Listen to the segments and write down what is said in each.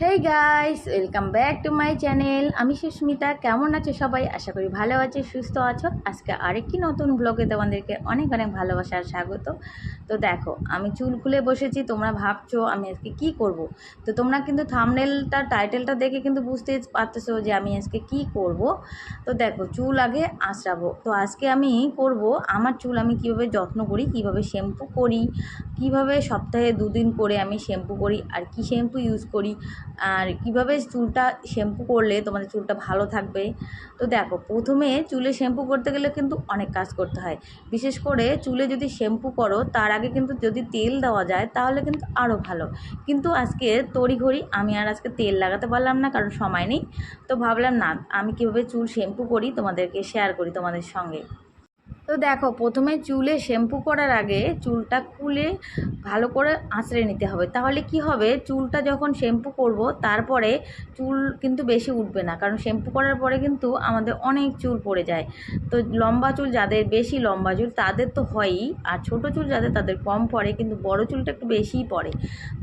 Hey guys, welcome back to my channel. আমি সুস্মিতা। কেমন আছো সবাই? আশা করি ভালো আছো, সুস্থ আছো। আজকে আরেকটি নতুন ব্লগে তোমাদেরকে অনেক অনেক ভালোবাসার স্বাগত। তো দেখো, আমি চুল খুলে বসেছি। তোমরা ভাবছো আমি আজকে কি করব। তো তোমরা কিন্তু থাম্বনেলটা টাইটেলটা দেখে কিন্তু বুঝতেই পারতেছো যে আমি আজকে কি করব। তো দেখো, চুল আগে আঁচড়াবো। তো আজকে আমি করব আমার চুল আমি কিভাবে যত্ন করি, কিভাবে শ্যাম্পু করি, কিভাবে সপ্তাহে 2 দিন করে আমি শ্যাম্পু করি, আর কি শ্যাম্পু ইউজ করি, আর কিভাবে চুলটা শ্যাম্পু করলে তোমাদের চুলটা ভালো থাকবে। তো দেখো, প্রথমে চুলে শ্যাম্পু করতে গেলে কিন্তু অনেক কাজ করতে হয়। বিশেষ করে চুলে যদি শ্যাম্পু করো তার আগে কিন্তু যদি তেল দেওয়া যায় তাহলে কিন্তু আরও ভালো। কিন্তু আজকে তড়িঘড়ি আমি আর আজকে তেল লাগাতে পারলাম না, কারণ সময় নেই। তো ভাবলাম না, আমি কীভাবে চুল শ্যাম্পু করি তোমাদেরকে শেয়ার করি তোমাদের সঙ্গে। তো দেখো, প্রথমে চুলে শ্যাম্পু করার আগে চুলটা খুলে ভালো করে আঁচড়ে নিতে হবে। তাহলে কি হবে, চুলটা যখন শ্যাম্পু করব তারপরে চুল কিন্তু বেশি উঠবে না, কারণ শ্যাম্পু করার পরে কিন্তু আমাদের অনেক চুল পড়ে যায়। তো লম্বা চুল যাদের, বেশি লম্বা চুল তাদের তো হয়ই, আর ছোট চুল যাদের তাদের কম পড়ে, কিন্তু বড় চুলটা একটু বেশিই পড়ে।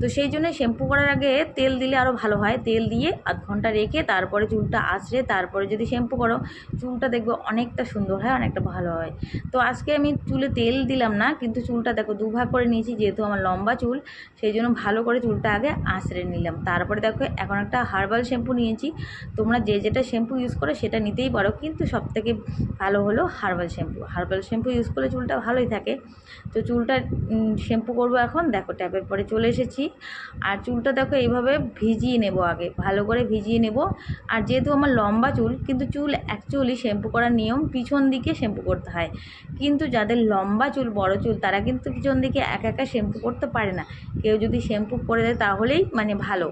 তো সেই জন্য শ্যাম্পু করার আগে তেল দিলে আরও ভালো হয়। তেল দিয়ে আধ ঘন্টা রেখে তারপরে চুলটা আঁচড়ে তারপরে যদি শ্যাম্পু করো, চুলটা দেখবে অনেকটা সুন্দর হয়, অনেকটা ভালো হয়। তো আজকে আমি চুলে তেল দিলাম না, কিন্তু চুলটা দেখো দুভাগ করে নিয়েছি, যেহেতু আমার লম্বা চুল সেই জন্য ভালো করে চুলটা আগে আঁচড়ে নিলাম। তারপরে দেখো, এখন একটা হার্বাল শ্যাম্পু নিয়েছি। তোমরা যে যেটা শ্যাম্পু ইউজ করো সেটা নিতেই পারো, কিন্তু সবথেকে ভালো হলো herbal shampoo. Herbal shampoo use করলে চুলটা ভালোই থাকে। তো চুলটা শ্যাম্পু করবো এখন। দেখো, ট্যাপের পরে চলে এসেছি। আর চুলটা দেখো এইভাবে ভিজিয়ে নেব, আগে ভালো করে ভিজিয়ে নেব। আর যেহেতু আমার লম্বা চুল, কিন্তু চুল অ্যাকচুয়ালি শ্যাম্পু করার নিয়ম পিছন দিকে শ্যাম্পু করতে হয়। কিন্তু যাদের লম্বা চুল, বড় চুল, তারা কিন্তু পিছন দিকে একা একা শ্যাম্পু করতে পারে না। কেউ যদি শ্যাম্পু করে দেয় তাহলেই মানে ভালো।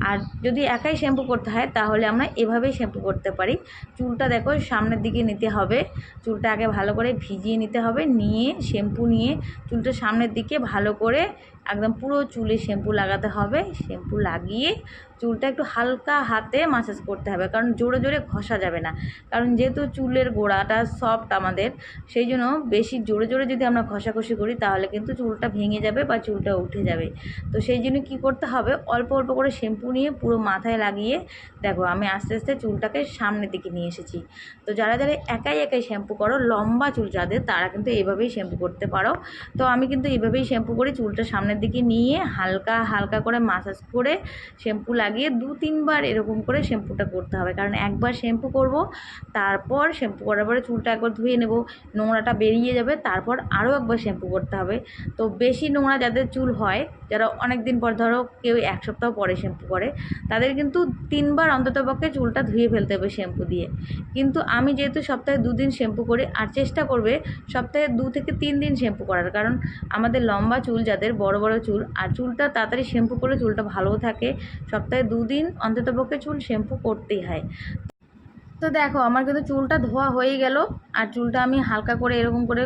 আর যদি একাই শ্যাম্পু করতে হয় তাহলে আমরা এভাবেই শ্যাম্পু করতে পারি। চুলটা দেখো সামনের দিকে নিতে হবে। চুলটা আগে ভালো করে ভিজিয়ে নিতে হবে, নিয়ে শ্যাম্পু নিয়ে চুলটা সামনের দিকে ভালো করে একদম পুরো চুলে শ্যাম্পু লাগাতে হবে। শ্যাম্পু লাগিয়ে চুলটা একটু হালকা হাতে মাসাজ করতে হবে, কারণ জোরে জোরে ঘষা যাবে না। কারণ যেহেতু চুলের গোড়াটা সফট আমাদের, সেই জন্য বেশি জোরে জোরে যদি আমরা ঘষাঘষি করি তাহলে কিন্তু চুলটা ভেঙে যাবে বা চুলটা উঠে যাবে। তো সেই জন্য কী করতে হবে, অল্প অল্প করে শ্যাম্পু নিয়ে পুরো মাথায় লাগিয়ে দেখো আমি আস্তে আস্তে চুলটাকে সামনের দিকে নিয়ে এসেছি। তো যারা যারা একাই একাই শ্যাম্পু করো, লম্বা চুল যাদের, তারা কিন্তু এভাবেই শ্যাম্পু করতে পারো। তো আমি কিন্তু এভাবেই শ্যাম্পু করি। চুলটা সামনের দিকে নিয়ে হালকা হালকা করে মাসাজ করে শ্যাম্পু লাগিয়ে 2-3 বার এরকম করে শ্যাম্পুটা করতে হবে। কারণ একবার শ্যাম্পু করব, তারপর শ্যাম্পু করার পরে চুলটা একবার ধুয়ে নেব, নোংরাটা বেরিয়ে যাবে, তারপর আরও একবার শ্যাম্পু করতে হবে। তো বেশি নোংরা যাদের চুল হয়, যারা অনেক দিন পর, ধরো কেউ 1 সপ্তাহ পরে শ্যাম্পু করে, তাদের কিন্তু 3 বার অন্ততপক্ষে চুলটা ধুয়ে ফেলতে হবে শ্যাম্পু দিয়ে। কিন্তু আমি যেহেতু সপ্তাহে 2 দিন শ্যাম্পু করি, আর চেষ্টা করবে সপ্তাহে 2 থেকে 3 দিন শ্যাম্পু করার, কারণ আমাদের লম্বা চুল যাদের, বড় বড় চুল, আর চুলটা তাড়াতাড়ি শ্যাম্পু করলে চুলটা ভালোও থাকে। সপ্তাহে 2 দিন অন্ততপক্ষে চুল শ্যাম্পু করতেই হয়। তো দেখো, আমার কিন্তু চুলটা ধোয়া হয়ে গেল, আর চুলটা আমি হালকা করে এরকম করে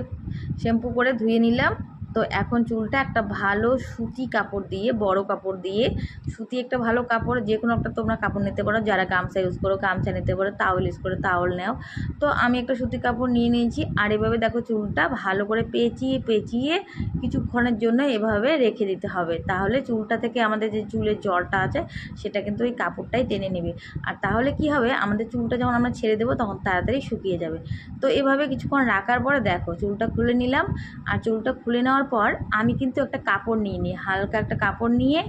শ্যাম্পু করে ধুয়ে নিলাম। তো এখন চুলটা একটা ভালো সুতি কাপড় দিয়ে, বড় কাপড় দিয়ে, সুতি একটা ভালো কাপড়, যে কোনো একটা তোমরা কাপড় নিতে পারো। যারা গামছা ইউজ করো গামছা নিতে পারো, তাওয়াল ইউজ করো তাওয়াল নাও। তো আমি একটা সুতি কাপড় নিয়ে নিয়েছি, আর এভাবে দেখো চুলটা ভালো করে পেঁচিয়ে পেঁচিয়ে কিছুক্ষণের জন্য এভাবে রেখে দিতে হবে। তাহলে চুলটা থেকে আমাদের যে চুলের জলটা আছে সেটা কিন্তু ওই কাপড়টাই টেনে নেবে। আর তাহলে কি হবে, আমাদের চুলটা যখন আমরা ছেড়ে দেবো তখন তাড়াতাড়ি শুকিয়ে যাবে। তো এভাবে কিছুক্ষণ রাখার পরে দেখো চুলটা খুলে নিলাম। আর চুলটা খুলে নেওয়ার পর আমি কিন্তু একটা কাপড় নিয়ে নিই, হালকা একটা কাপড় নিয়ে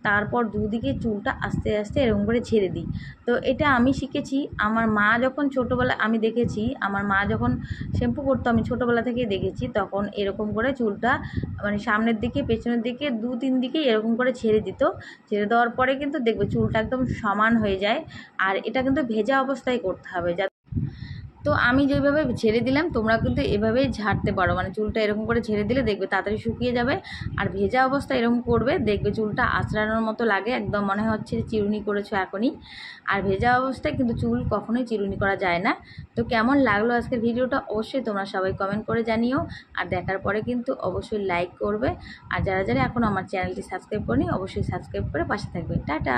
তারপর দুদিকে চুলটা আস্তে আস্তে এরকম করে ছেড়ে দিই। তো এটা আমি শিখেছি আমার মা যখন ছোটোবেলা, আমি দেখেছি আমার মা যখন শ্যাম্পু করতো, আমি ছোটোবেলা থেকেই দেখেছি, তখন এরকম করে চুলটা মানে সামনের দিকে পেছনের দিকে 2-3 দিকে এরকম করে ছেড়ে দিত। ছেড়ে দেওয়ার পরে কিন্তু দেখবে চুলটা একদম সমান হয়ে যায়। আর এটা কিন্তু ভেজা অবস্থায় করতে হবে। তো আমি যেভাবে ছেড়ে দিলাম তোমরা কিন্তু এভাবেই ঝাড়তে পারো, মানে চুলটা এরকম করে ছেড়ে দিলে দেখবে তাড়াতাড়ি শুকিয়ে যাবে। আর ভেজা অবস্থা এরকম করবে, দেখবে চুলটা আঁচড়ানোর মতো লাগে, একদম মনে হচ্ছে যে চিরুনি করেছো এখনই। আর ভেজা অবস্থায় কিন্তু চুল কখনোই চিরুনি করা যায় না। তো কেমন লাগলো আজকের ভিডিওটা অবশ্যই তোমরা সবাই কমেন্ট করে জানিও। আর দেখার পরে কিন্তু অবশ্যই লাইক করবে। আর যারা যারা এখন আমার চ্যানেলটি সাবস্ক্রাইব করেনি অবশ্যই সাবস্ক্রাইব করে পাশে থাকবে। টাটা।